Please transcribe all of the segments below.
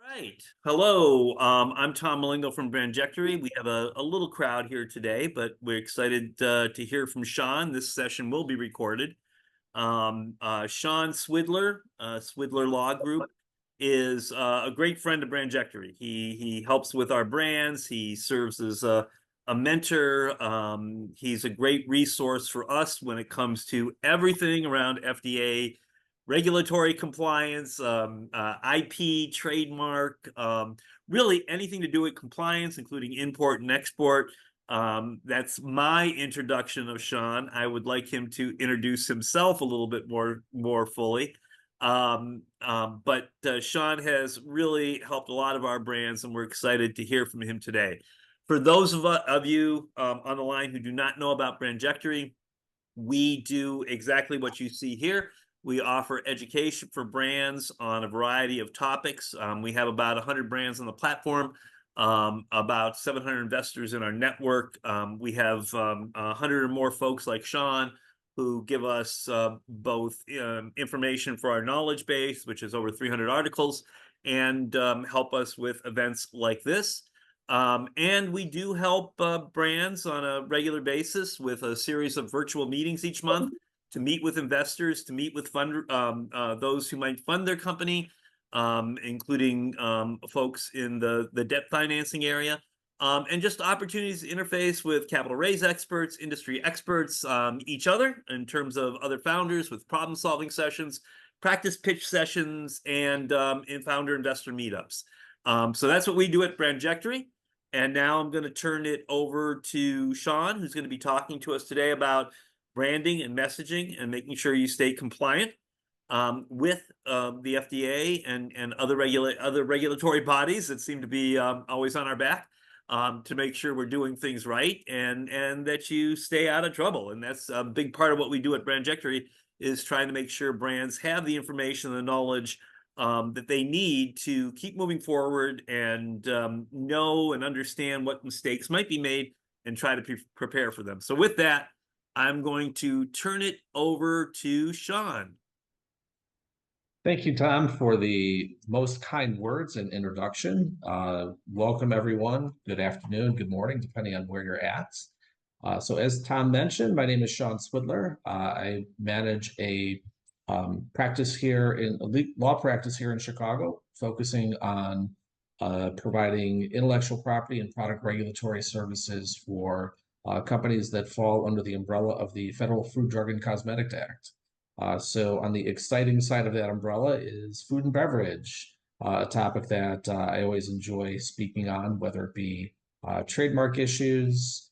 Right. Hello. I'm Tom Malingo from Brandjectory. We have a little crowd here today, but we're excited to hear from Sean. This session will be recorded. Sean Swidler, Swidler Law Group, is a great friend of Brandjectory. He helps with our brands. He serves as a mentor. He's a great resource for us when it comes to everything around FDA regulatory compliance, IP, trademark, really anything to do with compliance, including import and export. That's my introduction of Sean. I would like him to introduce himself a little bit more fully. But Sean has really helped a lot of our brands, and we're excited to hear from him today. For those of you on the line who do not know about Brandjectory, we do exactly what you see here. We offer education for brands on a variety of topics. We have about 100 brands on the platform, about 700 investors in our network. We have 100 or more folks like Sean who give us both information for our knowledge base, which is over 300 articles, and help us with events like this. And we do help brands on a regular basis with a series of virtual meetings each month to meet with investors, to meet with those who might fund their company, including folks in the debt financing area, and just opportunities to interface with capital raise experts, industry experts, each other in terms of other founders with problem solving sessions, practice pitch sessions, and in founder investor meetups. So that's what we do at Brandjectory. And now I'm going to turn it over to Sean, who's going to be talking to us today about branding and messaging and making sure you stay compliant with the FDA and other regulatory bodies that seem to be always on our back, to make sure we're doing things right and that you stay out of trouble. And that's a big part of what we do at Brandjectory, is trying to make sure brands have the information and the knowledge that they need to keep moving forward and know and understand what mistakes might be made and try to prepare for them. So with that, I'm going to turn it over to Sean. Thank you, Tom, for the most kind words and introduction. Welcome, everyone. Good afternoon, good morning, depending on where you're at. So as Tom mentioned, my name is Sean Swidler. I manage a practice here law practice here in Chicago, focusing on providing intellectual property and product regulatory services for companies that fall under the umbrella of the Federal Food, Drug, and Cosmetic Act. So on the exciting side of that umbrella is food and beverage, a topic that I always enjoy speaking on, whether it be trademark issues,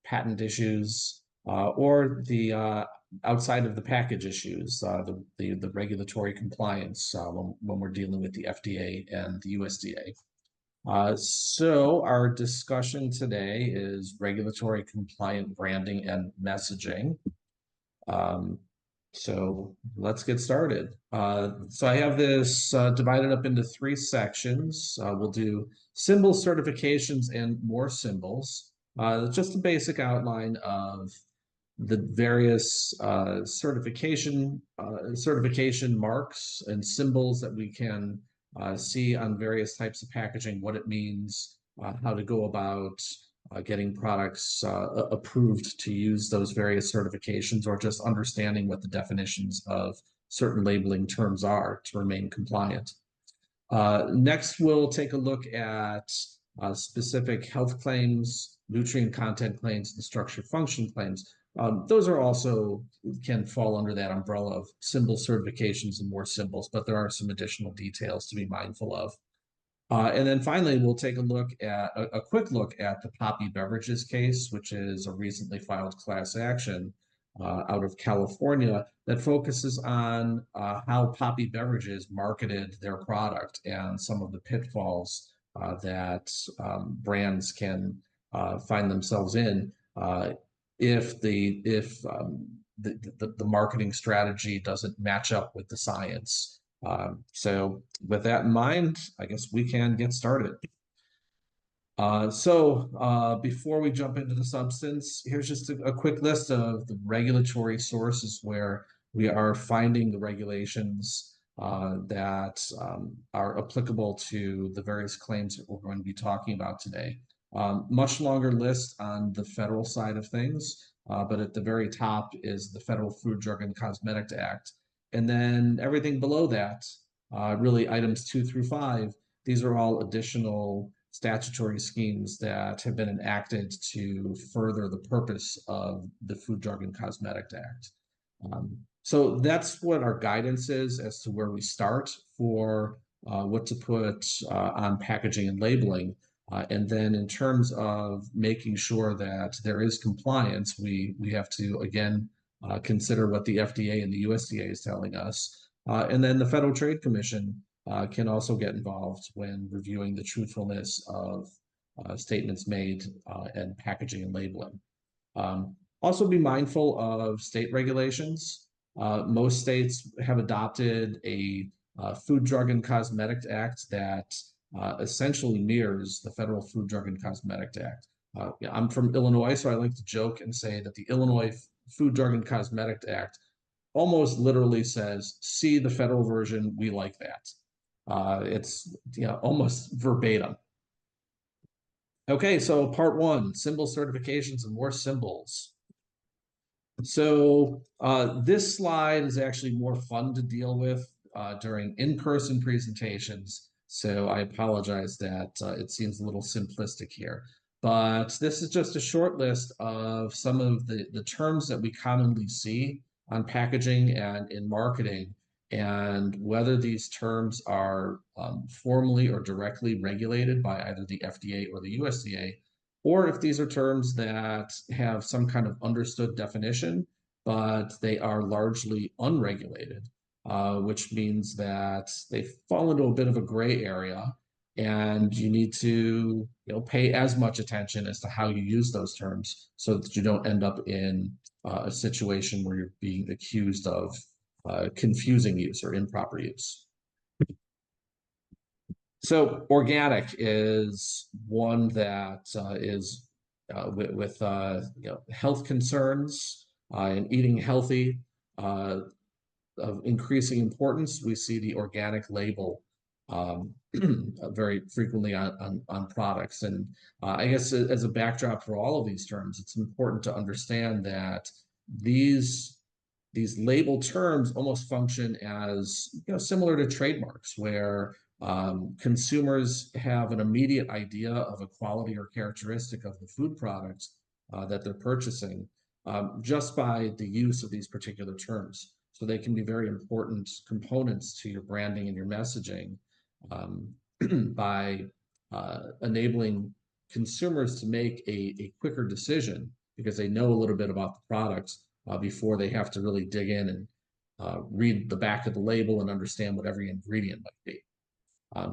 patent issues, or the outside of the package issues, the regulatory compliance when we're dealing with the FDA and the USDA. So our discussion today is regulatory compliant branding and messaging. So let's get started. So I have this divided up into three sections. We'll do symbol certifications and more symbols. Just a basic outline of the various certification marks and symbols that we can see on various types of packaging, what it means, how to go about getting products approved to use those various certifications, or just understanding what the definitions of certain labeling terms are to remain compliant. Next, we'll take a look at specific health claims, nutrient content claims, and structure function claims. Those are also can fall under that umbrella of symbol certifications and more symbols, but there are some additional details to be mindful of. And then finally, we'll take a quick look at the Poppy Beverages case, which is a recently filed class action out of California that focuses on how Poppy Beverages marketed their product and some of the pitfalls that brands can find themselves in if the marketing strategy doesn't match up with the science. So with that in mind, I guess we can get started. Before we jump into the substance, here's just a quick list of the regulatory sources where we are finding the regulations that are applicable to the various claims that we're going to be talking about today. Much longer list on the federal side of things, but at the very top is the Federal Food, Drug, and Cosmetic Act. And then everything below that, really items 2 through 5, these are all additional statutory schemes that have been enacted to further the purpose of the Food, Drug, and Cosmetic Act. So that's what our guidance is as to where we start for what to put on packaging and labeling. And then in terms of making sure that there is compliance, we have to, again, consider what the FDA and the USDA is telling us. And then the Federal Trade Commission can also get involved when reviewing the truthfulness of statements made and packaging and labeling. Also be mindful of state regulations. Most states have adopted a Food, Drug, and Cosmetic Act that essentially mirrors the Federal Food, Drug, and Cosmetic Act. I'm from Illinois, so I like to joke and say that the Illinois Food, Drug, and Cosmetic Act almost literally says, see the federal version, we like that. It's almost verbatim. Okay, so part 1, symbol certifications and more symbols. So this slide is actually more fun to deal with during in-person presentations. So I apologize that it seems a little simplistic here. But this is just a short list of some of the terms that we commonly see on packaging and in marketing, and whether these terms are formally or directly regulated by either the FDA or the USDA, or if these are terms that have some kind of understood definition, but they are largely unregulated, which means that they fall into a bit of a gray area, and you need to pay as much attention as to how you use those terms so that you don't end up in a situation where you're being accused of confusing use or improper use. So organic is one that is with health concerns and eating healthy of increasing importance. We see the organic label very frequently on products. And I guess as a backdrop for all of these terms, it's important to understand that these label terms almost function as similar to trademarks, where consumers have an immediate idea of a quality or characteristic of the food products that they're purchasing just by the use of these particular terms. So they can be very important components to your branding and your messaging by enabling consumers to make a quicker decision because they know a little bit about the product before they have to really dig in and read the back of the label and understand what every ingredient might be.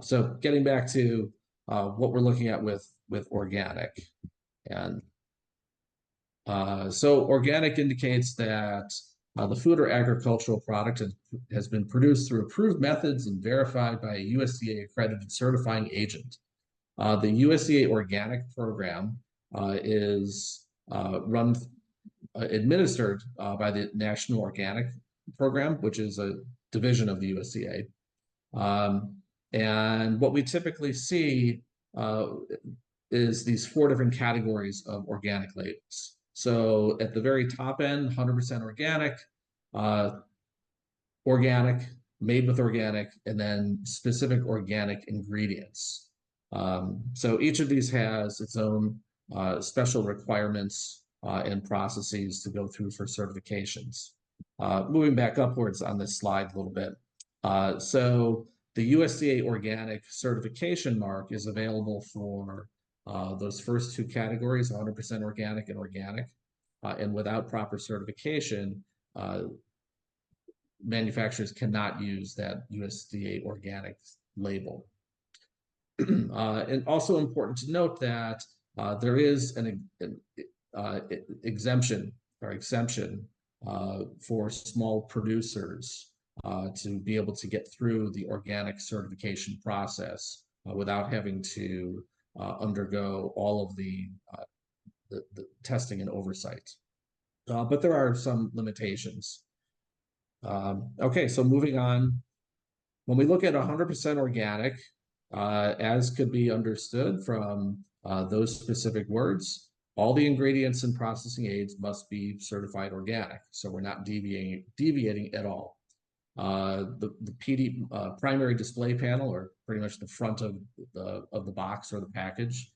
So getting back to what we're looking at with organic. And so organic indicates that the food or agricultural product has been produced through approved methods and verified by a USDA accredited certifying agent. The USDA organic program is administered by the National Organic Program, which is a division of the USDA. And what we typically see is these 4 different categories of organic labels. So at the very top end, 100% organic, organic, made with organic, and then specific organic ingredients. So each of these has its own special requirements and processes to go through for certifications. Moving back upwards on this slide a little bit. So the USDA organic certification mark is available for those first 2 categories, 100% organic and organic. And without proper certification, manufacturers cannot use that USDA organic label. And also important to note that there is an exemption for small producers to be able to get through the organic certification process without having to undergo all of the testing and oversight. But there are some limitations. Okay, so moving on when we look at 100% organic, as could be understood from those specific words, all the ingredients and processing aids must be certified organic. So we're not deviating at all. The PD primary display panel, or pretty much the front of the box or the package,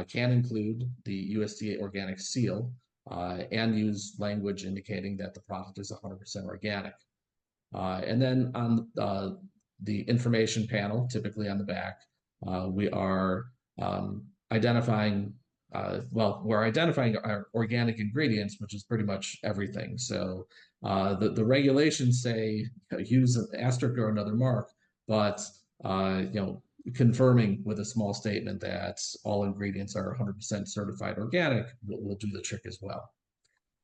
can include the USDA organic seal and use language indicating that the product is 100% organic. And then on the information panel, typically on the back, we are identifying, we're identifying our organic ingredients, which is pretty much everything. So the regulations say use an asterisk or another mark, but confirming with a small statement that all ingredients are 100% certified organic will do the trick as well.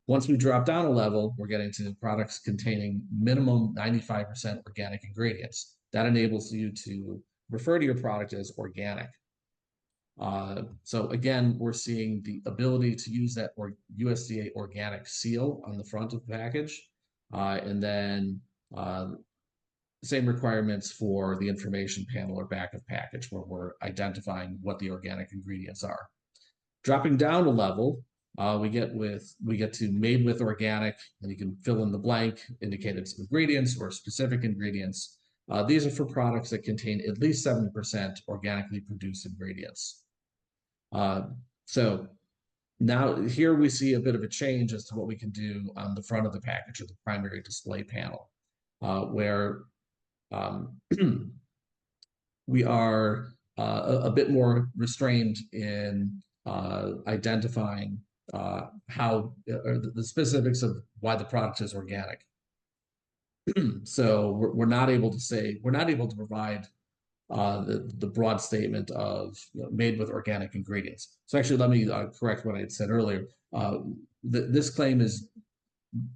Once we drop down a level, we're getting to products containing minimum 95% organic ingredients. That enables you to refer to your product as organic. So again, we're seeing the ability to use that USDA organic seal on the front of the package, and then same requirements for the information panel or back of package, where we're identifying what the organic ingredients are. Dropping down a level, we get to made with organic, and you can fill in the blank, indicated some ingredients or specific ingredients. These are for products that contain at least 70% organically produced ingredients. So now here we see a bit of a change as to what we can do on the front of the package or the primary display panel, where we are a bit more restrained in identifying how or the specifics of why the product is organic. So we're not able to provide the broad statement of made with organic ingredients. So actually, let me correct what I had said earlier. This claim is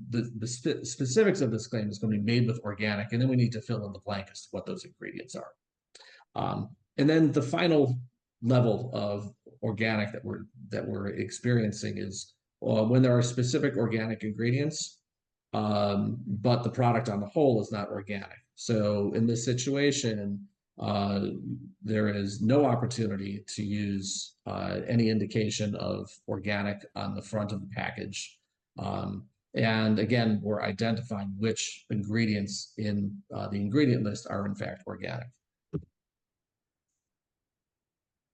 the specifics of this claim is going to be made with organic, and then we need to fill in the blank as to what those ingredients are. And then the final level of organic that we're experiencing is when there are specific organic ingredients, but the product on the whole is not organic. So in this situation, there is no opportunity to use any indication of organic on the front of the package. And again, we're identifying which ingredients in the ingredient list are in fact organic.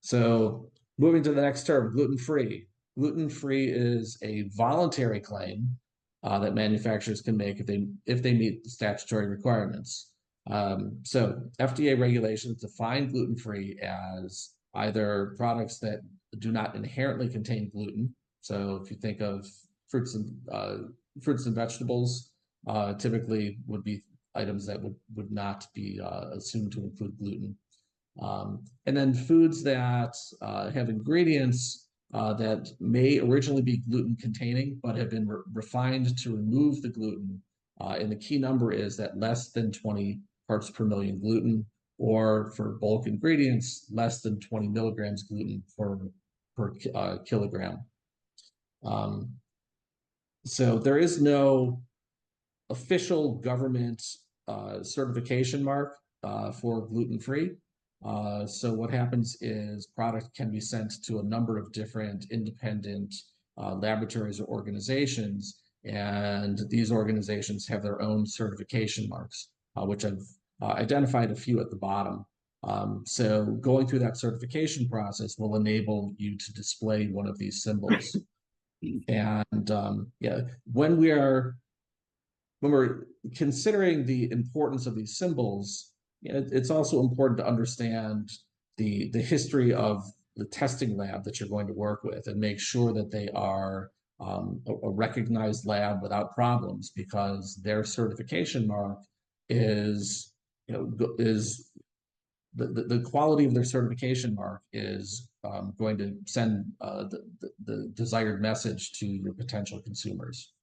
So moving to the next term, gluten-free. Gluten-free is a voluntary claim that manufacturers can make if they meet the statutory requirements. So FDA regulations define gluten-free as either products that do not inherently contain gluten. So if you think of fruits and vegetables, typically would be items that would not be assumed to include gluten. And then foods that have ingredients that may originally be gluten containing, but have been refined to remove the gluten. And the key number is that less than 20 parts per million gluten, or for bulk ingredients, less than 20 milligrams gluten per kilogram. So there is no official government certification mark for gluten-free. So what happens is product can be sent to a number of different independent laboratories or organizations, and these organizations have their own certification marks, which I've identified a few at the bottom. So going through that certification process will enable you to display one of these symbols. And when we're considering the importance of these symbols, it's also important to understand the history of the testing lab that you're going to work with and make sure that they are a recognized lab without problems, because their certification mark is the quality of their certification mark is going to send the desired message to your potential consumers.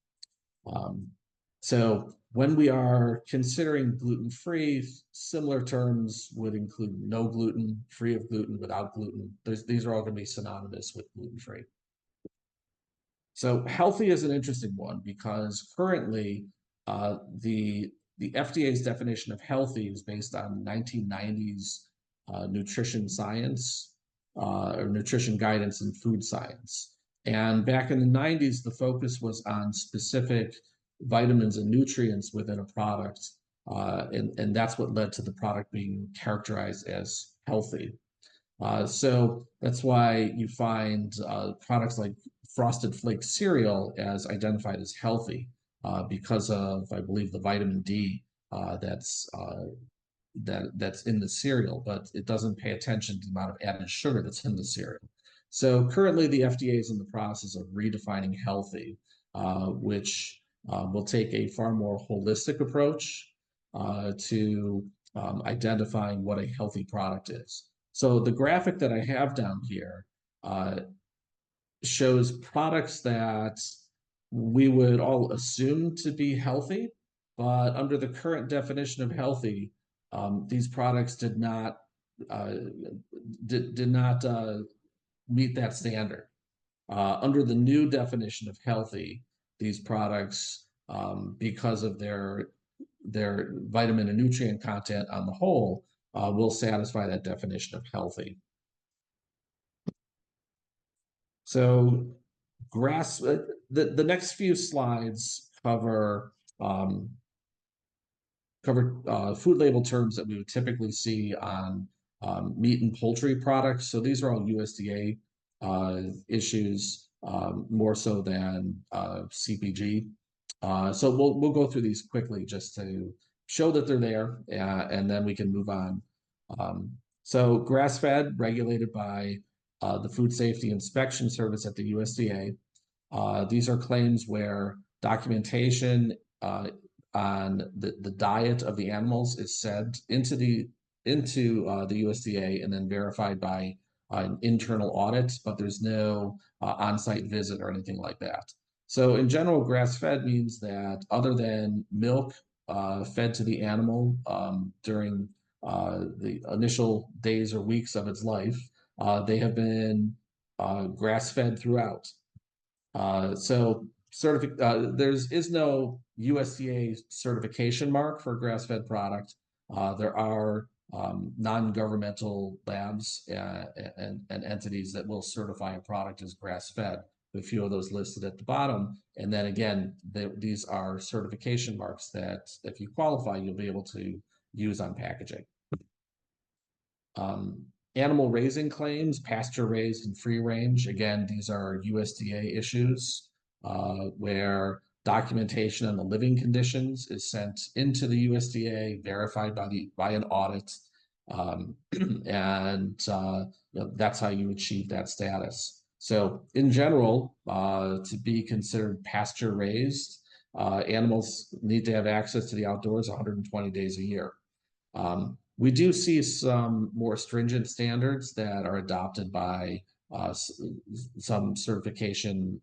So when we are considering gluten-free, similar terms would include no gluten, free of gluten, without gluten. These are all going to be synonymous with gluten-free. So healthy is an interesting one, because currently the the FDA's definition of healthy is based on 1990s nutrition science or nutrition guidance and food science. And back in the 90s, the focus was on specific vitamins and nutrients within a product. And that's what led to the product being characterized as healthy. So that's why you find products like Frosted Flakes cereal as identified as healthy because of, I believe, the vitamin D that's in the cereal, but it doesn't pay attention to the amount of added sugar that's in the cereal. So currently, the FDA is in the process of redefining healthy, which will take a far more holistic approach to identifying what a healthy product is. So the graphic that I have down here shows products that we would all assume to be healthy, but under the current definition of healthy, these products did not uh, meet that standard. Under the new definition of healthy, these products, because of their vitamin and nutrient content on the whole, will satisfy that definition of healthy. So the next few slides um, cover food label terms that we would typically see on meat and poultry products. So these are all USDA issues, more so than CPG. So we'll go through these quickly just to show that they're there, and then we can move on. So grass-fed, regulated by the Food Safety Inspection Service at the USDA. These are claims where documentation on the diet of the animals is sent into the USDA and then verified by an internal audit, but there's no on-site visit or anything like that. So in general, grass-fed means that other than milk fed to the animal during the initial days or weeks of its life, they have been grass-fed throughout. So there is no USDA certification mark for a grass-fed product. There are non-governmental labs and entities that will certify a product as grass-fed. A few of those listed at the bottom. And then again, these are certification marks that if you qualify, you'll be able to use on packaging. Animal raising claims, pasture raised and free range. Again, these are USDA issues where documentation on the living conditions is sent into the USDA, verified by an audit, and that's how you achieve that status. So in general, to be considered pasture raised, animals need to have access to the outdoors 120 days a year. We do see some more stringent standards that are adopted by some certification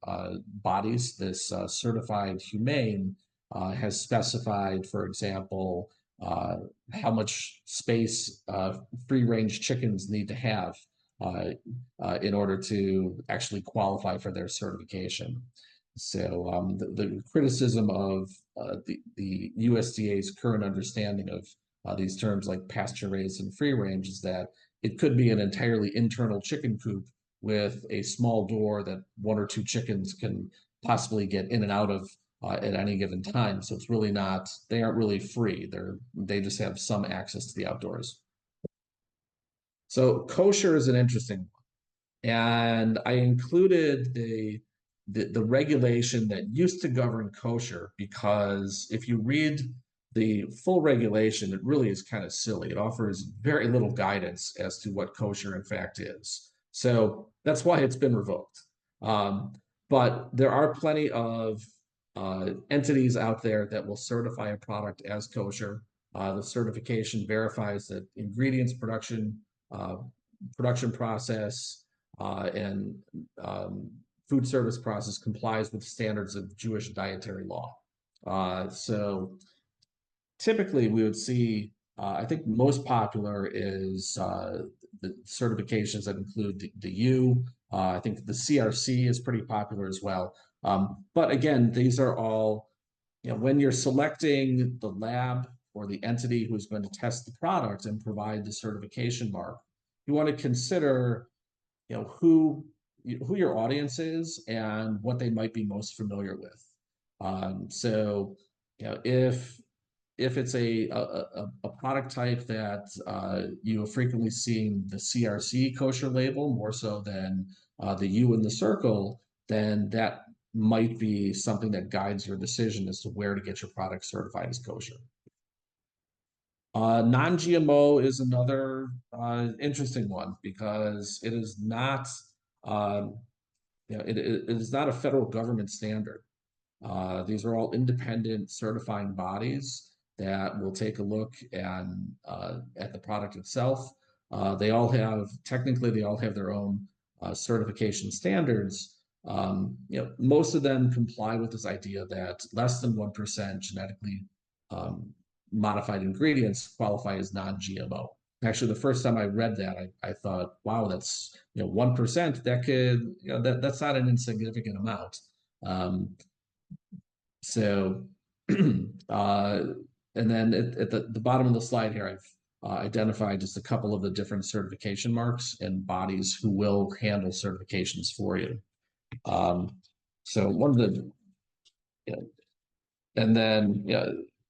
bodies. This Certified Humane has specified, for example, how much space free-range chickens need to have in order to actually qualify for their certification. So the criticism of the USDA's current understanding of these terms like pasture raised and free range is that it could be an entirely internal chicken coop with a small door that one or two chickens can possibly get in and out of at any given time. So it's really not, they aren't really free. They just have some access to the outdoors. So kosher is an interesting one. And I included the regulation that used to govern kosher because if you read the full regulation, it really is kind of silly. It offers very little guidance as to what kosher in fact is. So that's why it's been revoked. But there are plenty of entities out there that will certify a product as kosher. The certification verifies that ingredients, production process, and food service process complies with standards of Jewish dietary law. So typically we would see, I think most popular is the certifications that include the U. I think the CRC is pretty popular as well. But again, these are all when you're selecting the lab or the entity who's going to test the product and provide the certification mark, you want to consider, who your audience is and what they might be most familiar with. So, if it's a product type that you have frequently seen the CRC kosher label more so than the U in the circle, then that might be something that guides your decision as to where to get your product certified as kosher. Non-GMO is another interesting one because it is not, um, it is not a federal government standard. These are all independent certifying bodies that will take a look at the product itself. They all have their own certification standards. Most of them comply with this idea that less than 1% genetically um, modified ingredients qualify as non-GMO. Actually, the first time I read that, I thought, wow, that's 1%. That could that's not an insignificant amount. Um, so, uh, and then at the bottom of the slide here, I've identified just a couple of the different certification marks and bodies who will handle certifications for you. So one of the, you know, and then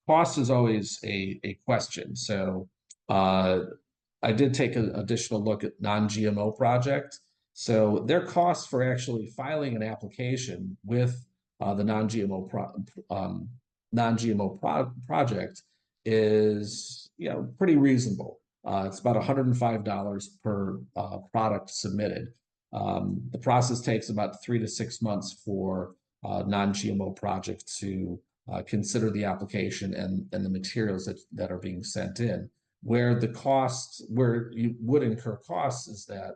cost is always a question. So I did take an additional look at non-GMO project. So their cost for actually filing an application with the project is pretty reasonable. It's about $105 per product submitted. The process takes about 3 to 6 months for non-GMO project to consider the application and the materials that are being sent in. Where you would incur costs is that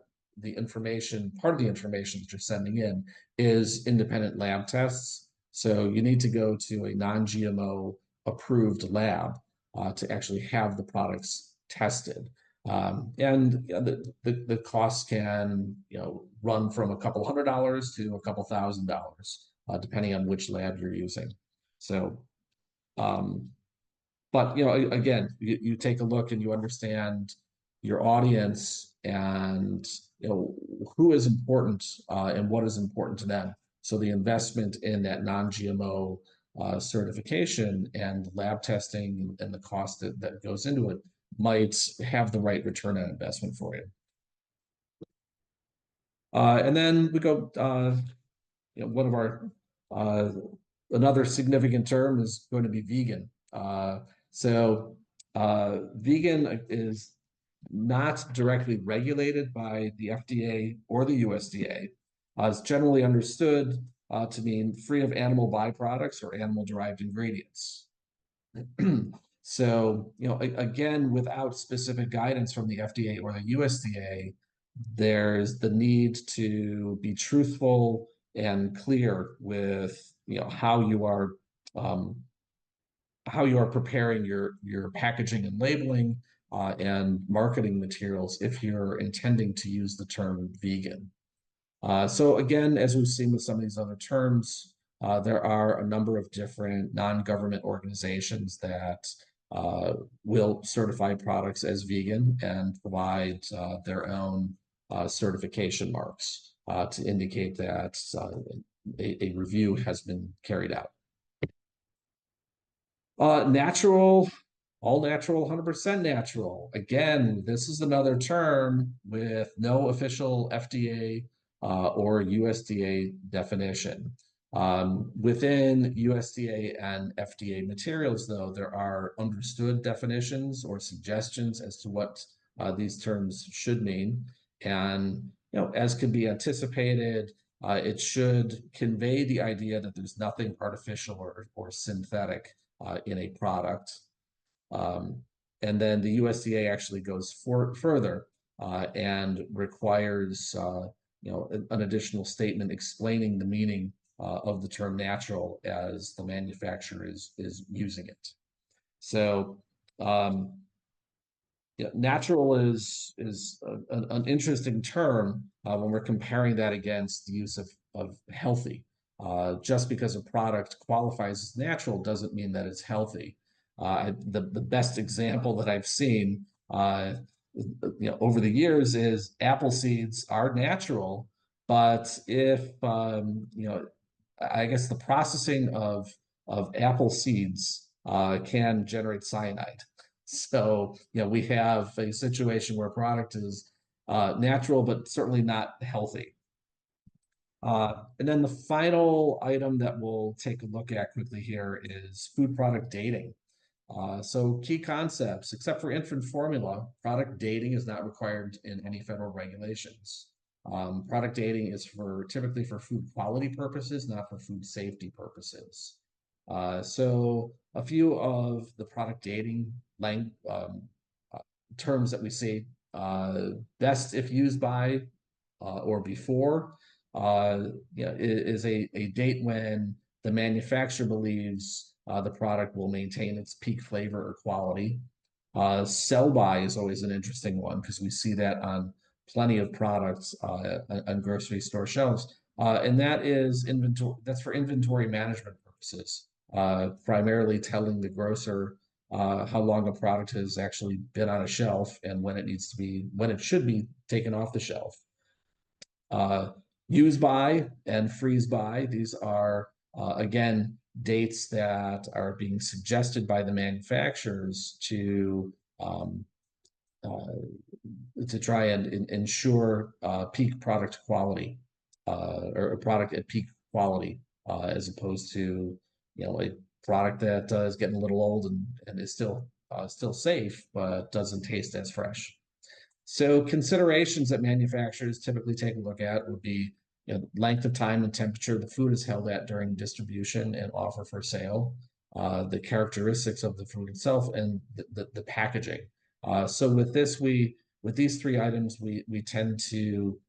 part of the information that you're sending in is independent lab tests. So you need to go to a non-GMO approved lab to actually have the products tested. And the costs can run from a couple $100 to a couple $1,000 depending on which lab you're using. So um, but again, you take a look and you understand your audience and who is important and what is important to them. So the investment in that non-GMO certification and lab testing and the cost that goes into it might have the right return on investment for you. And then we go, one of our another significant term is going to be vegan. So vegan is not directly regulated by the FDA or the USDA. It's generally understood to mean free of animal byproducts or animal-derived ingredients. So, again, without specific guidance from the FDA or the USDA, there's the need to be truthful and clear with how you are preparing your packaging and labeling and marketing materials if you're intending to use the term vegan. So again, as we've seen with some of these other terms, there are a number of different non-government organizations that will certify products as vegan and provide their own certification marks to indicate that a review has been carried out. Natural, all natural, 100% natural. Again, this is another term with no official FDA or USDA definition. Within USDA and FDA materials, though, there are understood definitions or suggestions as to what these terms should mean. And, as can be anticipated, it should convey the idea that there's nothing artificial or synthetic in a product. And then the USDA actually goes further and requires an additional statement explaining the meaning of the term natural as the manufacturer is using it. So natural is an interesting term when we're comparing that against the use of healthy. Just because a product qualifies as natural doesn't mean that it's healthy. The best example that I've seen, over the years is apple seeds are natural, but if I guess the processing of apple seeds can generate cyanide. So, we have a situation where a product is natural, but certainly not healthy. And then the final item that we'll take a look at quickly here is food product dating. So key concepts, except for infant formula, product dating is not required in any federal regulations. Product dating is typically for food quality purposes, not for food safety purposes. So a few of the product dating terms that we see, best if used by or before, is a date when the manufacturer believes the product will maintain its peak flavor or quality. Sell by is always an interesting one because we see that on plenty of products on grocery store shelves. And that is inventory. That's for inventory management purposes, primarily telling the grocer how long a product has actually been on a shelf and when it should be taken off the shelf. Use by and freeze by, these are again dates that are being suggested by the manufacturers to try and ensure peak product quality, or a product at peak quality, as opposed to a product that is getting a little old and is still safe but doesn't taste as fresh. So considerations that manufacturers typically take a look at would be length of time and temperature the food is held at during distribution and offer for sale, the characteristics of the food itself, and the packaging. So with these three items, we tend to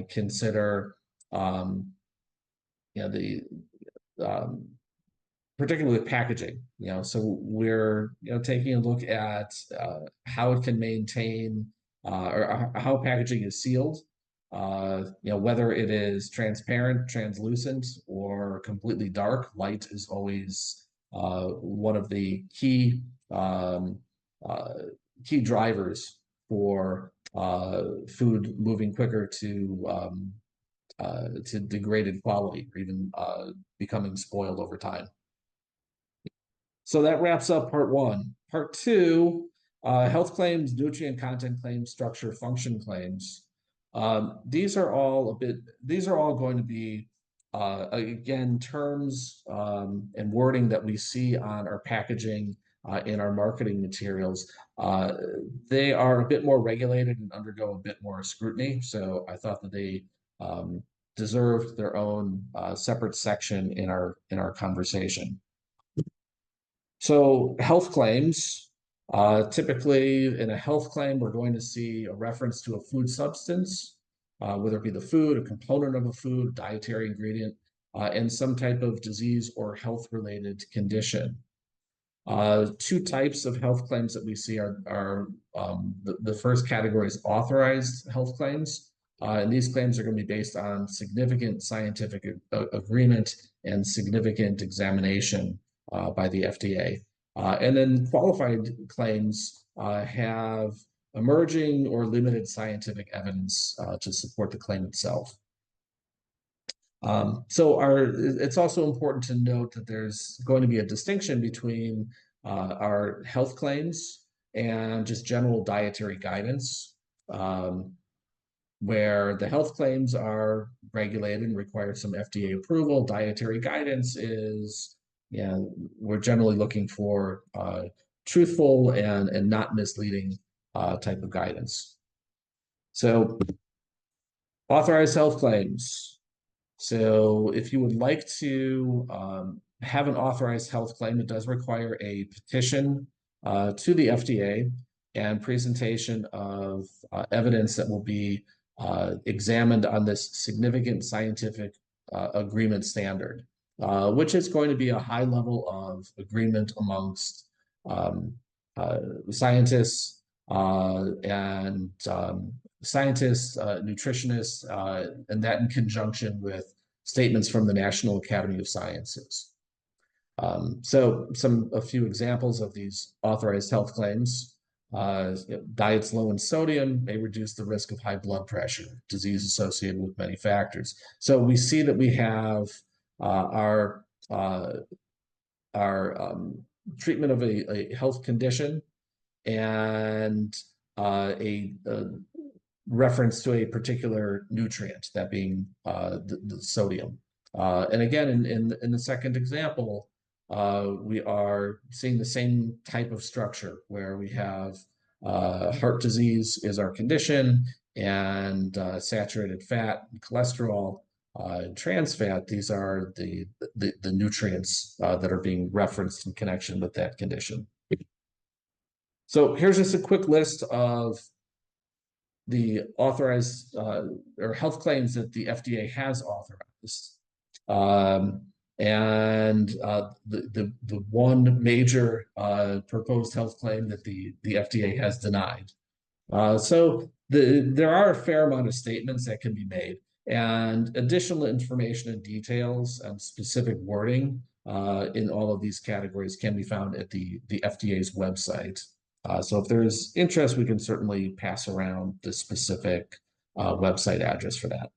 consider the particularly with packaging. So we're taking a look at how it can maintain or how packaging is sealed. Whether it is transparent, translucent, or completely dark. Light is always one of the key drivers for food moving quicker to degraded quality or even becoming spoiled over time. So that wraps up part one. Part two, health claims, nutrient content claims, structure, function claims. These are all going to be, again, terms and wording that we see on our packaging in our marketing materials. They are a bit more regulated and undergo a bit more scrutiny. So I thought that they deserved their own separate section in our conversation. So health claims, typically in a health claim, we're going to see a reference to a food substance, whether it be the food, a component of a food, dietary ingredient, and some type of disease or health-related condition. Two types of health claims that we see are the first category is authorized health claims. And these claims are going to be based on significant scientific agreement and significant examination by the FDA. And then qualified claims have emerging or limited scientific evidence to support the claim itself. So it's also important to note that there's going to be a distinction between our health claims and just general dietary guidance, where the health claims are regulated and require some FDA approval. Dietary guidance is, we're generally looking for truthful and not misleading type of guidance. So authorized health claims. So if you would like to have an authorized health claim, it does require a petition to the FDA and presentation of evidence that will be examined on this significant scientific agreement standard, which is going to be a high level of agreement amongst scientists and nutritionists, and that in conjunction with statements from the National Academy of Sciences. So a few examples of these authorized health claims. Diets low in sodium may reduce the risk of high blood pressure, disease associated with many factors. So we see that we have our treatment of a health condition and a reference to a particular nutrient, that being the sodium. And again, in the second example, we are seeing the same type of structure where we have heart disease is our condition, and saturated fat and cholesterol and trans fat, these are the nutrients that are being referenced in connection with that condition. So here's just a quick list of the authorized or health claims that the FDA has authorized. The one major proposed health claim that the FDA has denied. So there are a fair amount of statements that can be made, and additional information and details and specific wording in all of these categories can be found at the FDA's website. So if there's interest, we can certainly pass around the specific website address for that.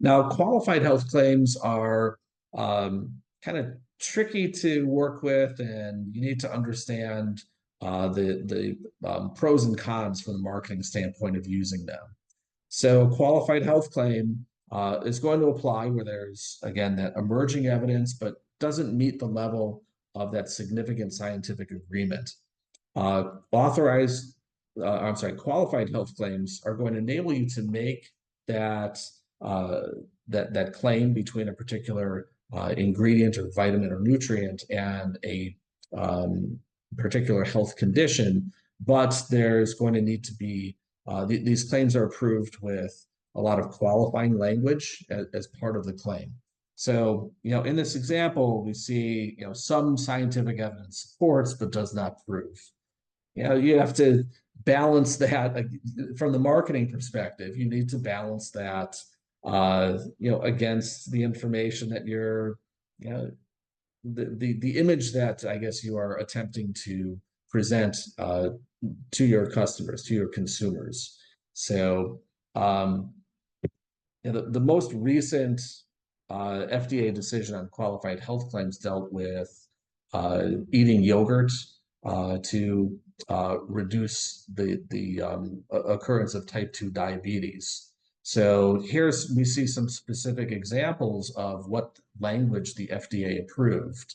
Now, qualified health claims are kind of tricky to work with, and you need to understand the pros and cons from the marketing standpoint of using them. So a qualified health claim is going to apply where there's, again, that emerging evidence, but doesn't meet the level of that significant scientific agreement. Qualified health claims are going to enable you to make that that claim between a particular ingredient or vitamin or nutrient and a particular health condition, but there's going to need to be these claims are approved with a lot of qualifying language as part of the claim. So, in this example, we see, some scientific evidence supports but does not prove. You have to balance that from the marketing perspective. You need to balance that, against the information that you're, the image that I guess you are attempting to present to your customers, to your consumers. So, the most recent FDA decision on qualified health claims dealt with eating yogurt to reduce the occurrence of type 2 diabetes. So we see some specific examples of what language the FDA approved.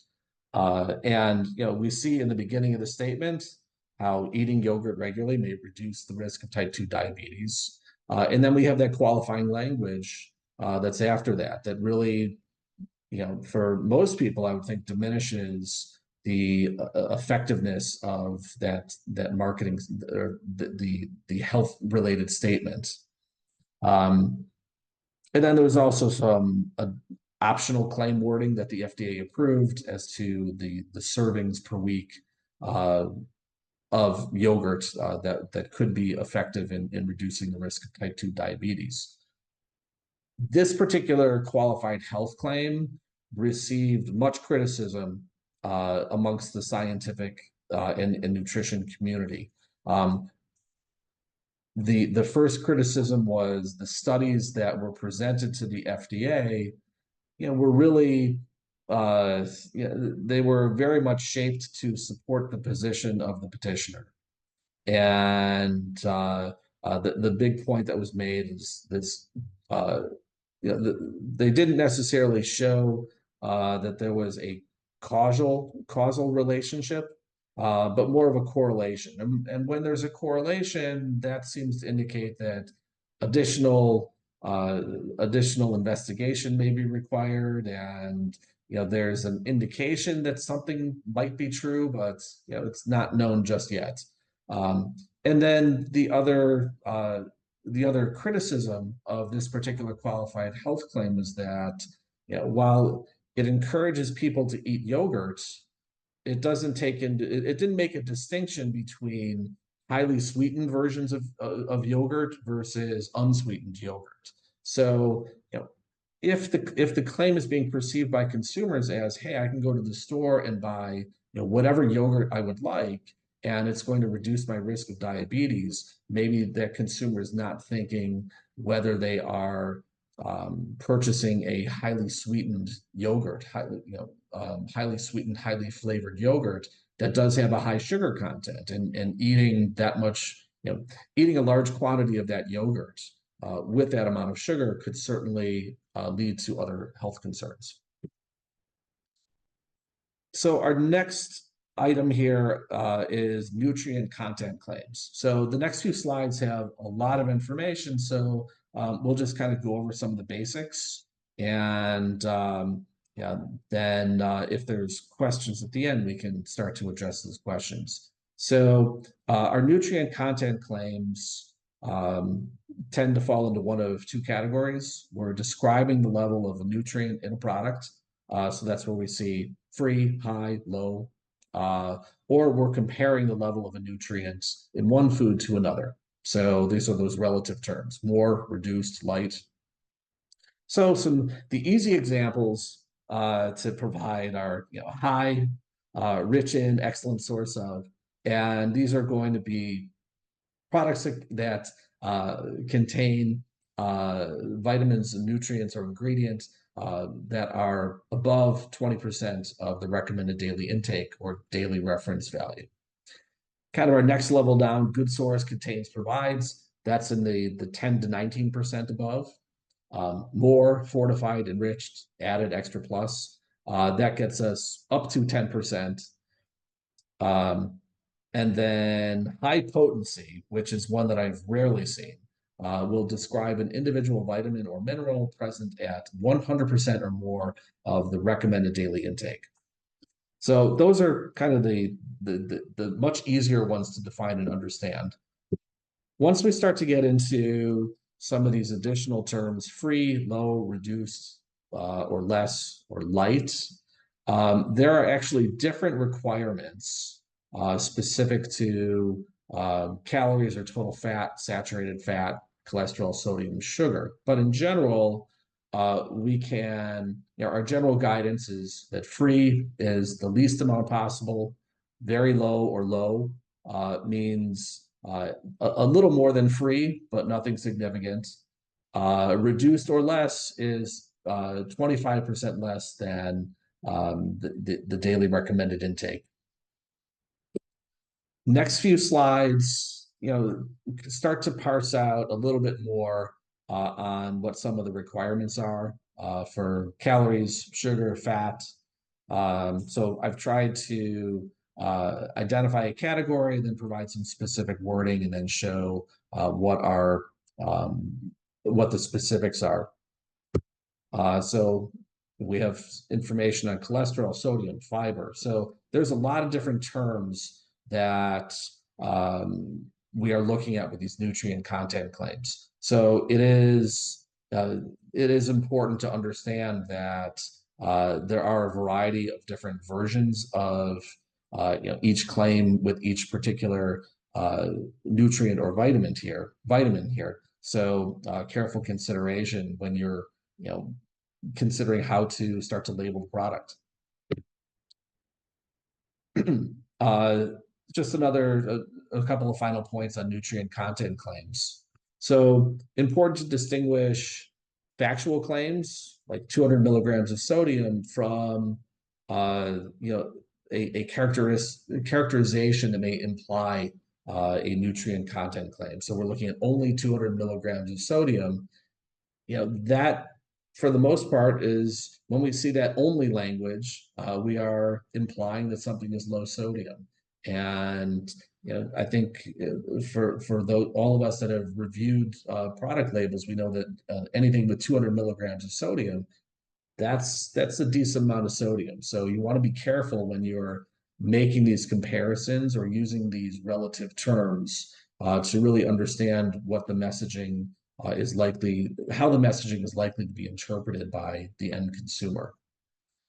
And we see in the beginning of the statement how eating yogurt regularly may reduce the risk of type 2 diabetes. And then we have that qualifying language that's after that really, for most people, I would think diminishes the effectiveness of that marketing or the health related statement. And then there was also some optional claim wording that the FDA approved as to the servings per week of yogurt that could be effective in reducing the risk of type 2 diabetes. This particular qualified health claim received much criticism amongst the scientific and nutrition community. The first criticism was the studies that were presented to the FDA, were really, they were very much shaped to support the position of the petitioner. And the big point that was made is this, they didn't necessarily show that there was a causal relationship, but more of a correlation. And when there's a correlation, that seems to indicate that additional investigation may be required, and there's an indication that something might be true, but it's not known just yet. And then the other criticism of this particular qualified health claim is that while it encourages people to eat yogurt, it didn't make a distinction between highly sweetened versions of yogurt versus unsweetened yogurt. So if the claim is being perceived by consumers as, hey, I can go to the store and buy, whatever yogurt I would like, and it's going to reduce my risk of diabetes, maybe that consumer is not thinking whether they are purchasing a highly sweetened yogurt, highly sweetened, highly flavored yogurt that does have a high sugar content, and eating that much, eating a large quantity of that yogurt with that amount of sugar could certainly lead to other health concerns. So our next item here is nutrient content claims. So the next few slides have a lot of information, so we'll just kind of go over some of the basics, and yeah, then if there's questions at the end, we can start to address those questions. So our nutrient content claims tend to fall into one of two categories. We're describing the level of a nutrient in a product. So that's where we see free, high, low, or we're comparing the level of a nutrient in one food to another. So these are those relative terms: more, reduced, light. So the easy examples to provide are high, rich in, excellent source of, and these are going to be products that contain vitamins and nutrients or ingredients that are above 20% of the recommended daily intake or daily reference value. Kind of our next level down, good source, contains, provides. That's in the 10 to 19% above. More, fortified, enriched, added, extra plus. That gets us up to 10%. And then high potency, which is one that I've rarely seen, will describe an individual vitamin or mineral present at 100% or more of the recommended daily intake. So those are kind of the much easier ones to define and understand. Once we start to get into some of these additional terms, free, low, reduced, or less, or light, there are actually different requirements specific to calories or total fat, saturated fat, cholesterol, sodium, sugar. But in general, we can, our general guidance is that free is the least amount possible. Very low or low means a little more than free, but nothing significant. Reduced or less is 25% less than the daily recommended intake. Next few slides, start to parse out a little bit more on what some of the requirements are for calories, sugar, fat. So I've tried to identify a category, then provide some specific wording, and then show what the specifics are. So we have information on cholesterol, sodium, fiber. So there's a lot of different terms that we are looking at with these nutrient content claims. So it is important to understand that there are a variety of different versions of each claim with each particular nutrient or vitamin here. So careful consideration when you're considering how to start to label the product. Just a couple of final points on nutrient content claims. So important to distinguish factual claims like 200 milligrams of sodium from a characterization that may imply a nutrient content claim. So we're looking at only 200 milligrams of sodium. That for the most part is when we see that only language, we are implying that something is low sodium. And I think for all of us that have reviewed product labels, we know that anything with 200 milligrams of sodium, that's a decent amount of sodium. So you want to be careful when you're making these comparisons or using these relative terms to really understand what the messaging is likely, how the messaging is likely to be interpreted by the end consumer.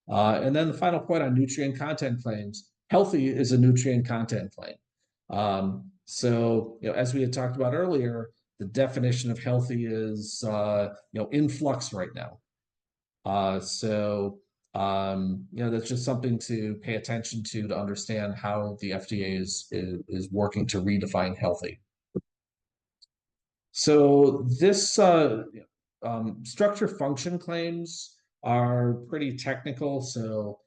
And then the final point on nutrient content claims: healthy is a nutrient content claim. So as we had talked about earlier, the definition of healthy is in flux right now. So that's just something to pay attention to understand how the FDA is working to redefine healthy. So this structure function claims are pretty technical. So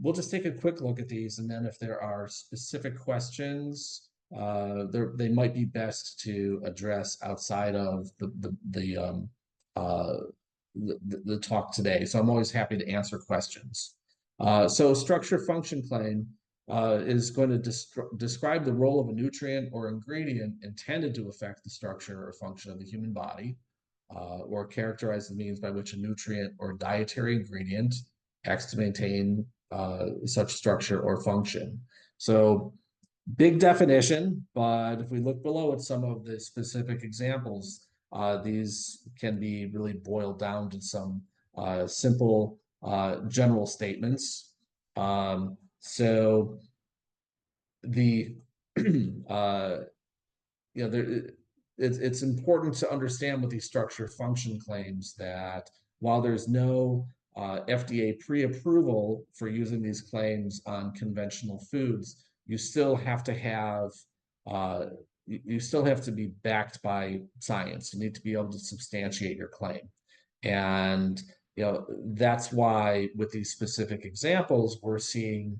we'll just take a quick look at these, and then if there are specific questions, they might be best to address outside of uh, the talk today. So I'm always happy to answer questions. So structure function claim is going to describe the role of a nutrient or ingredient intended to affect the structure or function of the human body, or characterize the means by which a nutrient or dietary ingredient acts to maintain such structure or function. So big definition, but if we look below at some of the specific examples, these can be really boiled down to some simple general statements. So the uh, there it's important to understand with these structure function claims that while there's no FDA pre-approval for using these claims on conventional foods, you still have to have you still have to be backed by science. You need to be able to substantiate your claim. And that's why with these specific examples, we're seeing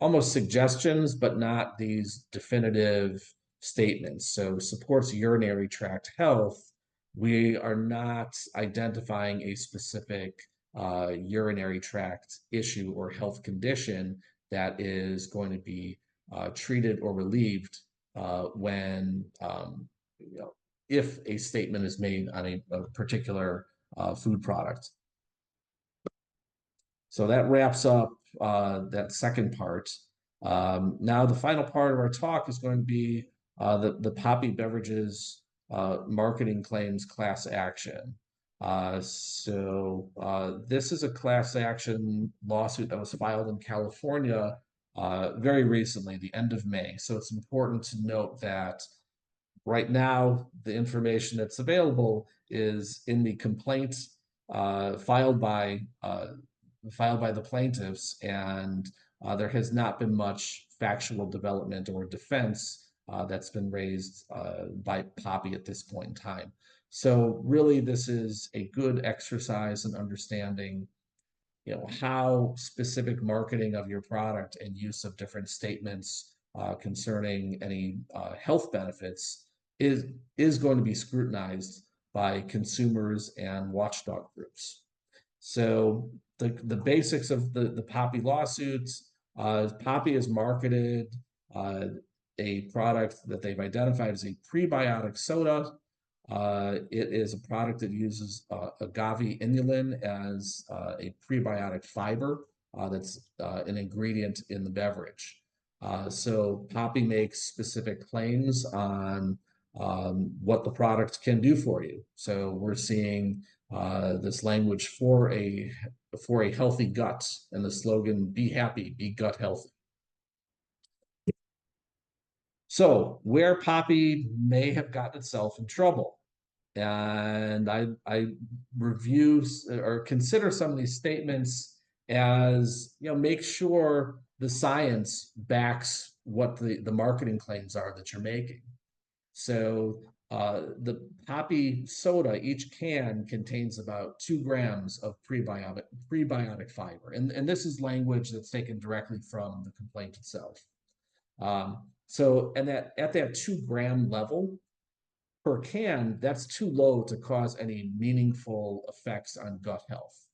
almost suggestions, but not these definitive statements. So supports urinary tract health. We are not identifying a specific urinary tract issue or health condition that is going to be treated or relieved when if a statement is made on a particular food product. So that wraps up that second part. Now the final part of our talk is going to be the Poppy Beverages marketing claims class action. This is a class action lawsuit that was filed in California very recently, the end of May. So it's important to note that right now, the information that's available is in the complaint filed by the plaintiffs, and there has not been much factual development or defense that's been raised by Poppy at this point in time. So really, this is a good exercise in understanding how specific marketing of your product and use of different statements concerning any health benefits is going to be scrutinized by consumers and watchdog groups. So the basics of the Poppy lawsuits, Poppy has marketed a product that they've identified as a prebiotic soda. It is a product that uses agave inulin as a prebiotic fiber that's an ingredient in the beverage. So Poppy makes specific claims on what the product can do for you. So we're seeing this language for a healthy gut, and the slogan "Be happy, be gut healthy." So where Poppy may have gotten itself in trouble, and I review or consider some of these statements as make sure the science backs what the marketing claims are that you're making. So the Poppy soda, each can contains about 2 grams of prebiotic fiber, and this is language that's taken directly from the complaint itself. And that at that 2-gram level per can, that's too low to cause any meaningful effects on gut health.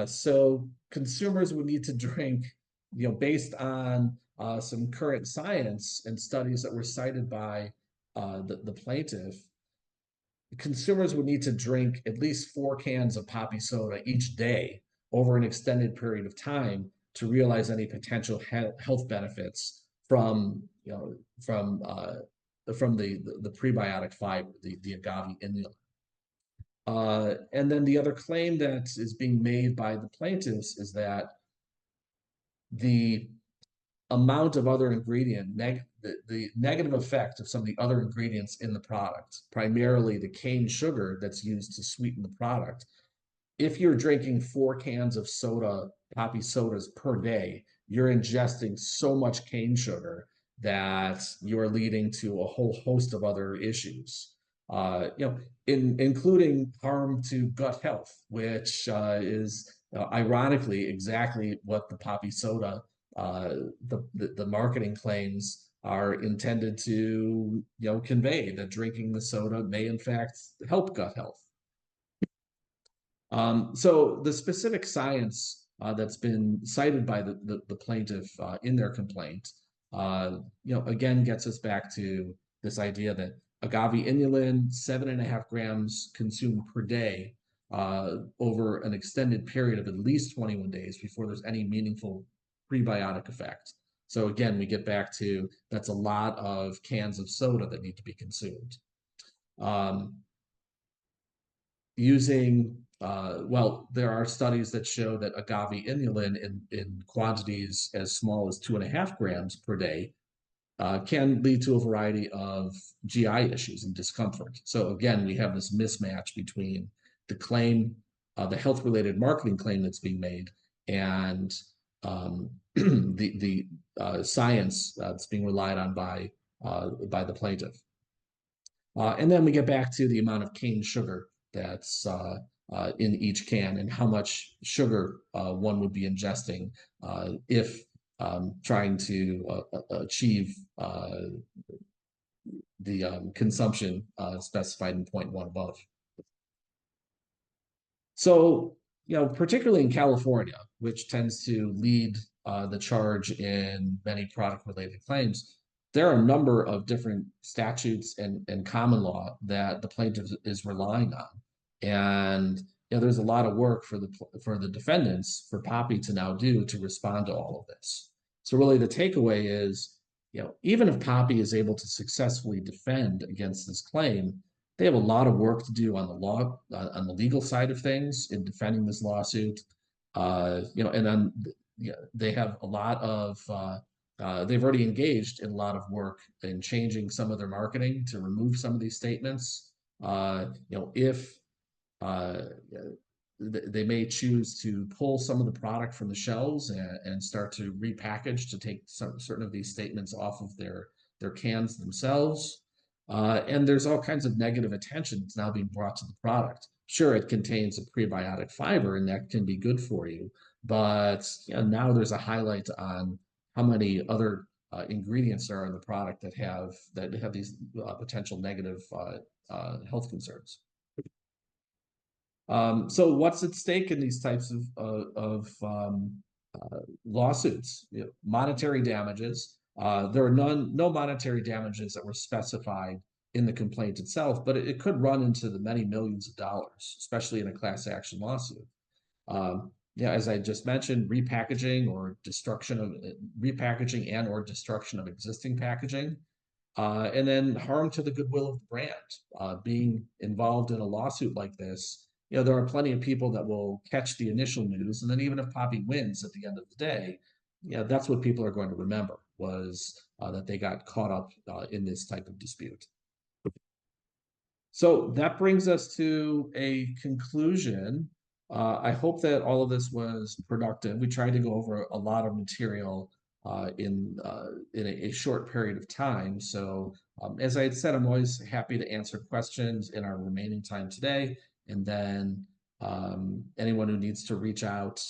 So consumers would need to drink, based on some current science and studies that were cited by the plaintiff, consumers would need to drink at least 4 cans of Poppy soda each day over an extended period of time to realize any potential health benefits from the prebiotic fiber, the agave inulin. And then the other claim that is being made by the plaintiffs is that the amount of other ingredient, the negative effect of some of the other ingredients in the product, primarily the cane sugar that's used to sweeten the product, if you're drinking 4 cans of soda, poppy sodas per day, you're ingesting so much cane sugar that you're leading to a whole host of other issues. Including harm to gut health, which is ironically exactly what the poppy soda, the marketing claims are intended to convey, that drinking the soda may in fact help gut health. So the specific science that's been cited by the plaintiff in their complaint, again gets us back to this idea that agave inulin, 7.5 grams consumed per day over an extended period of at least 21 days before there's any meaningful prebiotic effect. So again, we get back to that's a lot of cans of soda that need to be consumed. Um, Using well, there are studies that show that agave inulin in quantities as small as 2.5 grams per day can lead to a variety of GI issues and discomfort. So again, we have this mismatch between the claim, the health-related marketing claim that's being made, and the science that's being relied on by the plaintiff. And then we get back to the amount of cane sugar that's in each can and how much sugar one would be ingesting if trying to achieve the consumption specified in point one above. So, particularly in California, which tends to lead the charge in many product-related claims, there are a number of different statutes and common law that the plaintiff is relying on. And there's a lot of work for the defendants, for Poppy to now do to respond to all of this. So really the takeaway is, even if Poppy is able to successfully defend against this claim, they have a lot of work to do on the law, on the legal side of things in defending this lawsuit. And then they have a lot of they've already engaged in a lot of work in changing some of their marketing to remove some of these statements. If they may choose to pull some of the product from the shelves and start to repackage to take certain of these statements off of their cans themselves. And there's all kinds of negative attention that's now being brought to the product. Sure, it contains a prebiotic fiber, and that can be good for you, but now there's a highlight on how many other ingredients are in the product that have these potential negative health concerns. So what's at stake in these types of lawsuits? Monetary damages. There are no monetary damages that were specified in the complaint itself, but it could run into the many millions of dollars, especially in a class action lawsuit. As I just mentioned, repackaging and or destruction of existing packaging. And then harm to the goodwill of the brand. Being involved in a lawsuit like this, there are plenty of people that will catch the initial news, and then even if Poppy wins at the end of the day, that's what people are going to remember, was that they got caught up in this type of dispute. So that brings us to a conclusion. I hope that all of this was productive. We tried to go over a lot of material in a short period of time. So as I had said, I'm always happy to answer questions in our remaining time today. And then anyone who needs to reach out,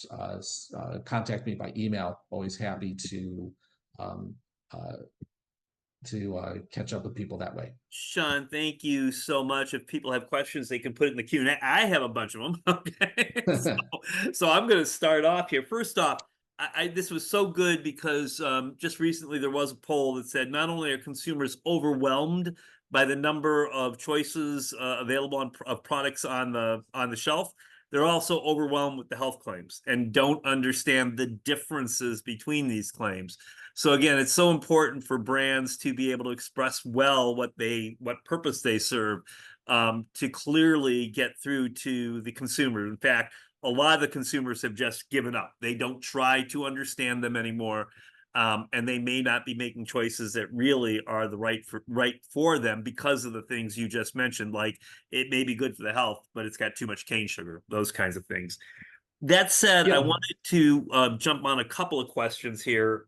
contact me by email. Always happy to catch up with people that way. Sean, thank you so much. If people have questions, they can put it in the Q&A. I have a bunch of them. Okay. So I'm going to start off here. First off, this was so good because just recently there was a poll that said not only are consumers overwhelmed by the number of choices available of products on the shelf, they're also overwhelmed with the health claims and don't understand the differences between these claims. So again, it's so important for brands to be able to express well what purpose they serve, to clearly get through to the consumer. In fact, a lot of the consumers have just given up. They don't try to understand them anymore. and they may not be making choices that really are the right for them because of the things you just mentioned. Like it may be good for the health, but it's got too much cane sugar, those kinds of things. That said, I Yeah. wanted to jump on a couple of questions here.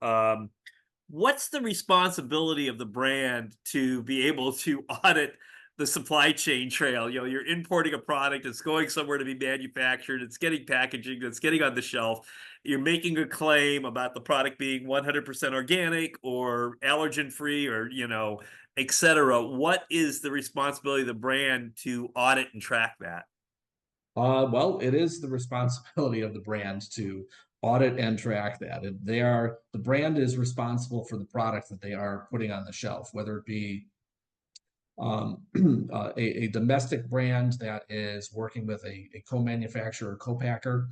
What's the responsibility of the brand to be able to audit the supply chain trail? You know, you're importing a product, it's going somewhere to be manufactured, it's getting packaging, it's getting on the shelf. You're making a claim about the product being 100% organic or allergen free or, et cetera. What is the responsibility of the brand to audit and track that? Well, it is the responsibility of the brand to audit and track that. And the brand is responsible for the product that they are putting on the shelf, whether it be a domestic brand that is working with a co-manufacturer or co-packer.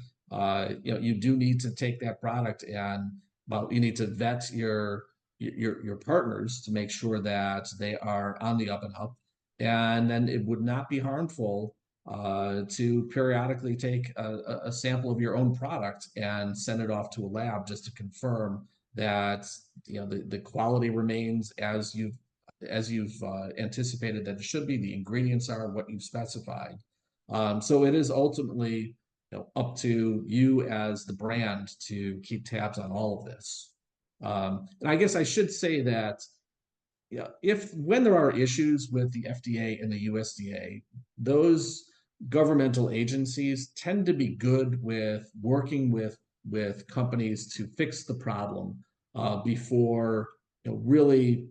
You do need to take that product and, well, you need to vet your partners to make sure that they are on the up and up. And then it would not be harmful to periodically take a sample of your own product and send it off to a lab just to confirm that the quality remains as you've anticipated that it should be. The ingredients are what you've specified. So it is ultimately up to you as the brand to keep tabs on all of this. And I guess I should say that if when there are issues with the FDA and the USDA, those governmental agencies tend to be good with working with companies to fix the problem before really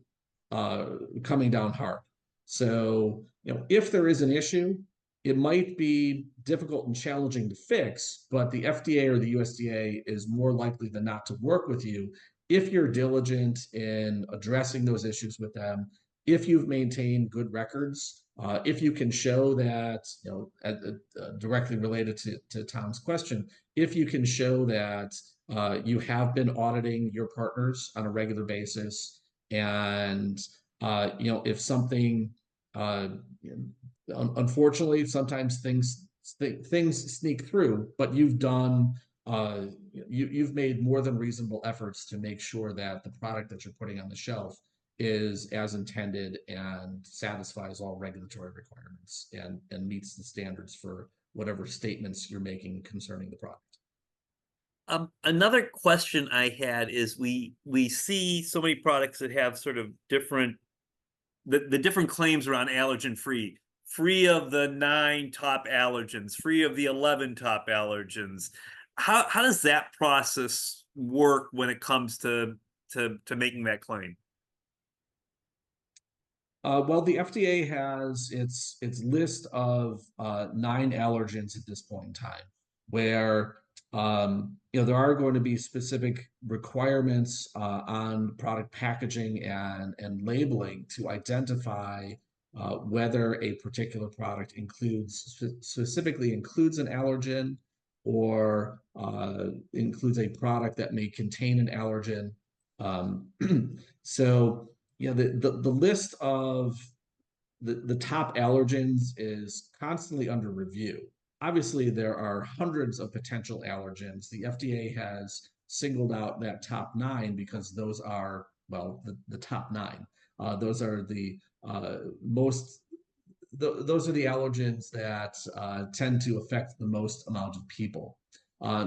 coming down hard. So, if there is an issue, it might be difficult and challenging to fix, but the FDA or the USDA is more likely than not to work with you if you're diligent in addressing those issues with them, if you've maintained good records, if you can show that, directly related to Tom's question, if you can show that you have been auditing your partners on a regular basis, and if something, uh, unfortunately, sometimes things sneak through, but you've made more than reasonable efforts to make sure that the product that you're putting on the shelf is as intended and satisfies all regulatory requirements and meets the standards for whatever statements you're making concerning the product. Another question I had is we see so many products that have sort of the different claims around allergen free, free of the 9 top allergens, free of the 11 top allergens. How does that process work when it comes to making that claim? Well, the FDA has its list of 9 allergens at this point in time, where there are going to be specific requirements on product packaging and labeling to identify whether a particular product specifically includes an allergen or includes a product that may contain an allergen. Um, so the list of the top allergens is constantly under review. Obviously, there are hundreds of potential allergens. The FDA has singled out that top 9 because those are, well, the top 9. Those are the most those are the allergens that tend to affect the most amount of people.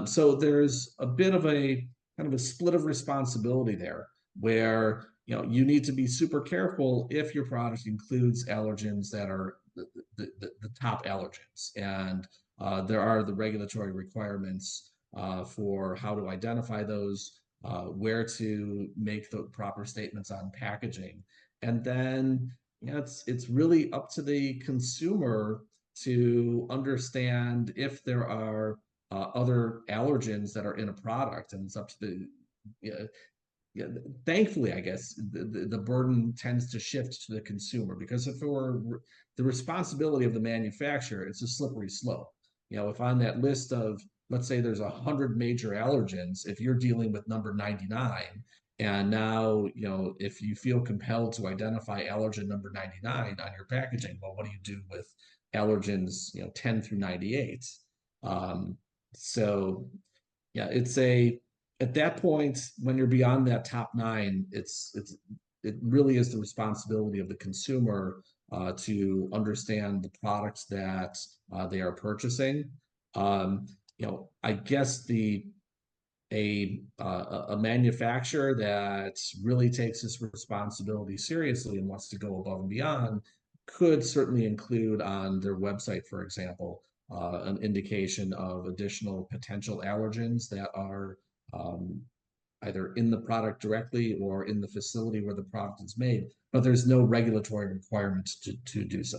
So there's a bit of a kind of a split of responsibility there, where you need to be super careful if your product includes allergens that are the top allergens, and there are the regulatory requirements for how to identify those, where to make the proper statements on packaging, and then it's really up to the consumer to understand if there are other allergens that are in a product, and it's up to the yeah, yeah, thankfully, I guess the burden tends to shift to the consumer, because if it were the responsibility of the manufacturer, it's a slippery slope. If on that list of, let's say there's 100 major allergens, if you're dealing with number 99, and now, if you feel compelled to identify allergen number 99 on your packaging, well, what do you do with allergens, 10 through 98? Um, so yeah, at that point, when you're beyond that top nine, it really is the responsibility of the consumer to understand the products that they are purchasing. Um, I guess a manufacturer that really takes this responsibility seriously and wants to go above and beyond could certainly include on their website, for example, an indication of additional potential allergens that are um, either in the product directly or in the facility where the product is made, but there's no regulatory requirement to do so.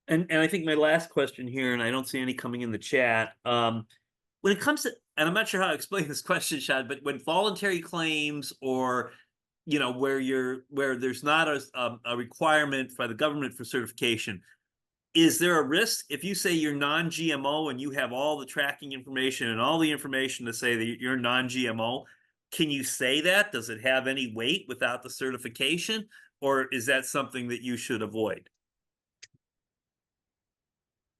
And I think my last question here, and I don't see any coming in the chat. When it comes to, and I'm not sure how to explain this question, Shad, but when voluntary claims or where there's not a requirement by the government for certification, is there a risk if you say you're non-GMO and you have all the tracking information and all the information to say that you're non-GMO? Can you say that? Does it have any weight without the certification, or is that something that you should avoid?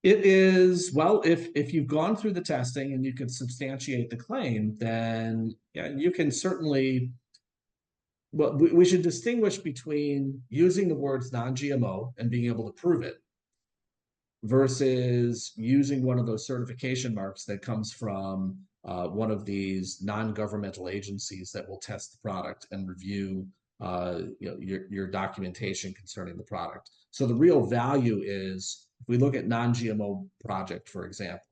It is, well, if you've gone through the testing and you can substantiate the claim, then yeah, you can certainly, well, we should distinguish between using the words non-GMO and being able to prove it versus using one of those certification marks that comes from one of these non-governmental agencies that will test the product and review your documentation concerning the product. So the real value is if we look at non-GMO project, for example,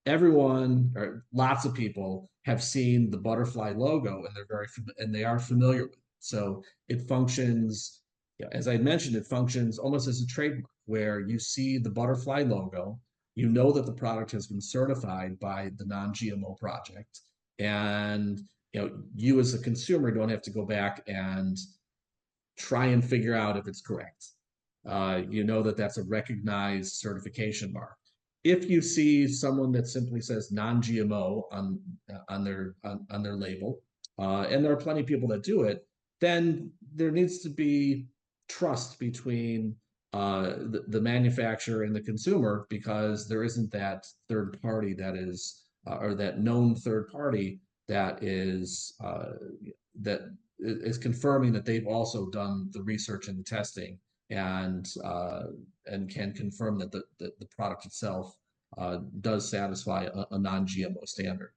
everyone or lots of people have seen the butterfly logo and they are familiar with it. So it functions, as I mentioned, it functions almost as a trademark where you see the butterfly logo, you know that the product has been certified by the non-GMO project, and you as a consumer don't have to go back and try and figure out if it's correct. You know that that's a recognized certification mark. If you see someone that simply says non-GMO on their label, and there are plenty of people that do it, then there needs to be trust between the manufacturer and the consumer because there isn't that third party that is or that known third party that is confirming that they've also done the research and the testing and can confirm that the product itself does satisfy a non-GMO standard.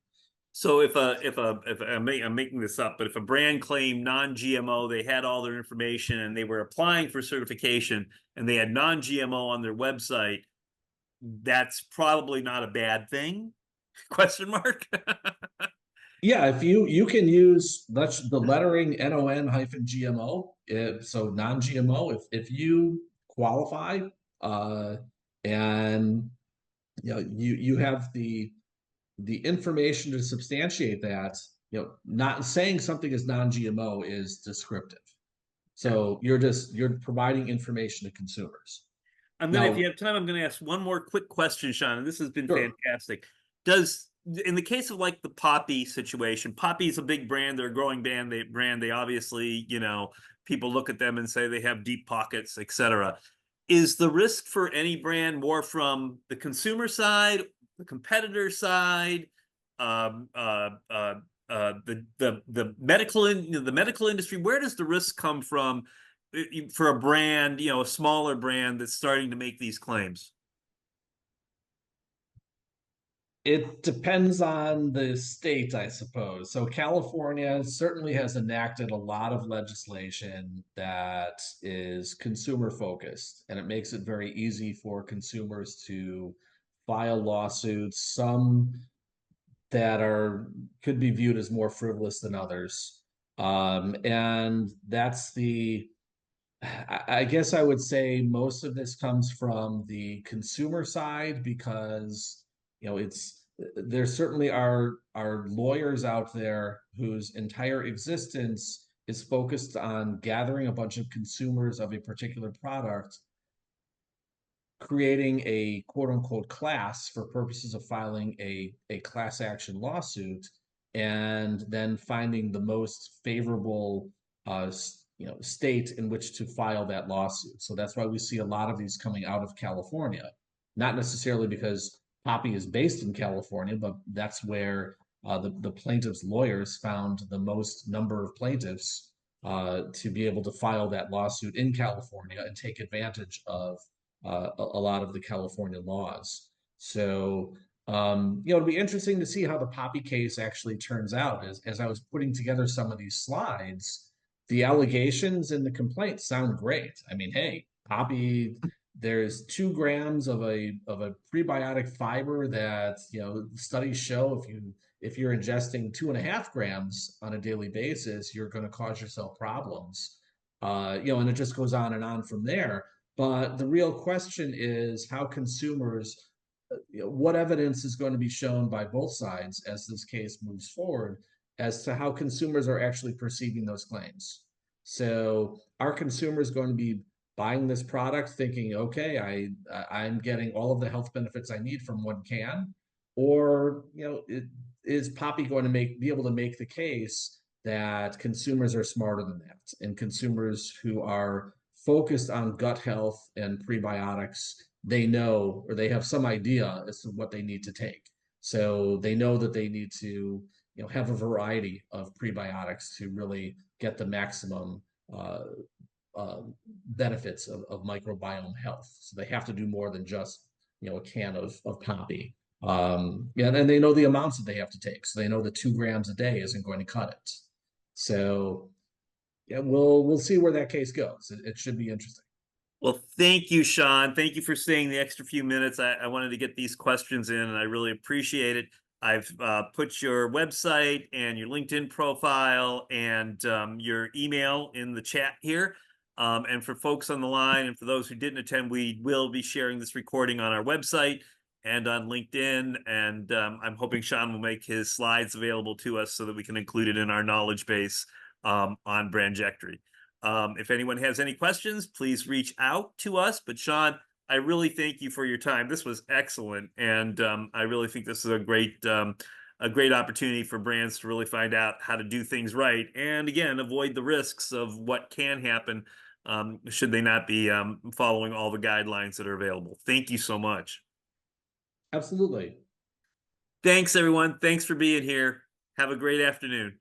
So if I'm making this up, but if a brand claimed non-GMO, they had all their information and they were applying for certification and they had non-GMO on their website, that's probably not a bad thing? Question mark. Yeah, if you can use the lettering NON-GMO, so non-GMO, if you qualify uh, and you have the information to substantiate that, not saying something is non-GMO is descriptive. So you're providing information to consumers. If you Now, have time, I'm gonna ask one more quick question, Sean, and this has been sure. fantastic. Does in the case of like the Poppy situation, Poppy is a big brand, they're a growing brand. They obviously, people look at them and say they have deep pockets, etc. Is the risk for any brand more from the consumer side, the competitor side, um, uh, uh, the medical industry? Where does the risk come from for a brand, a smaller brand that's starting to make these claims? It depends on the state, I suppose. So California certainly has enacted a lot of legislation that is consumer focused, and it makes it very easy for consumers to file lawsuits, some that are could be viewed as more frivolous than others. And that's I guess I would say most of this comes from the consumer side because it's there certainly are lawyers out there whose entire existence is focused on gathering a bunch of consumers of a particular product, creating a quote unquote class for purposes of filing a class action lawsuit, and then finding the most favorable state in which to file that lawsuit. So that's why we see a lot of these coming out of California, not necessarily because Poppy is based in California, but that's where The plaintiff's lawyers found the most number of plaintiffs to be able to file that lawsuit in California and take advantage of a lot of the California laws. So, it'll be interesting to see how the Poppy case actually turns out. As I was putting together some of these slides, the allegations and the complaints sound great. I mean, hey, Poppy, there's 2 grams of a prebiotic fiber that studies show if you're ingesting 2.5 grams on a daily basis, you're going to cause yourself problems. And it just goes on from there. But the real question is how consumers, what evidence is going to be shown by both sides as this case moves forward as to how consumers are actually perceiving those claims. So are consumers going to be buying this product thinking, okay, I'm getting all of the health benefits I need from one can, or is Poppy going to be able to make the case that consumers are smarter than that, and consumers who are focused on gut health and prebiotics, they know, or they have some idea as to what they need to take. So they know that they need to have a variety of prebiotics to really get the maximum uh, uh, benefits of microbiome health. So they have to do more than just a can of Poppy. Yeah, and they know the amounts that they have to take. So they know that 2 grams a day isn't going to cut it. So yeah, we'll see where that case goes. It should be interesting. Well, thank you, Sean. Thank you for staying the extra few minutes. I wanted to get these questions in, and I really appreciate it. I've put your website and your LinkedIn profile and your email in the chat here. And for folks on the line and for those who didn't attend, we will be sharing this recording on our website and on LinkedIn. And I'm hoping Sean will make his slides available to us so that we can include it in our knowledge base on Brandjectory. If anyone has any questions, please reach out to us. But Sean, I really thank you for your time. This was excellent, and I really think this is a great opportunity for brands to really find out how to do things right, and again, avoid the risks of what can happen should they not be following all the guidelines that are available. Thank you so much. Absolutely. Thanks, everyone. Thanks for being here. Have a great afternoon.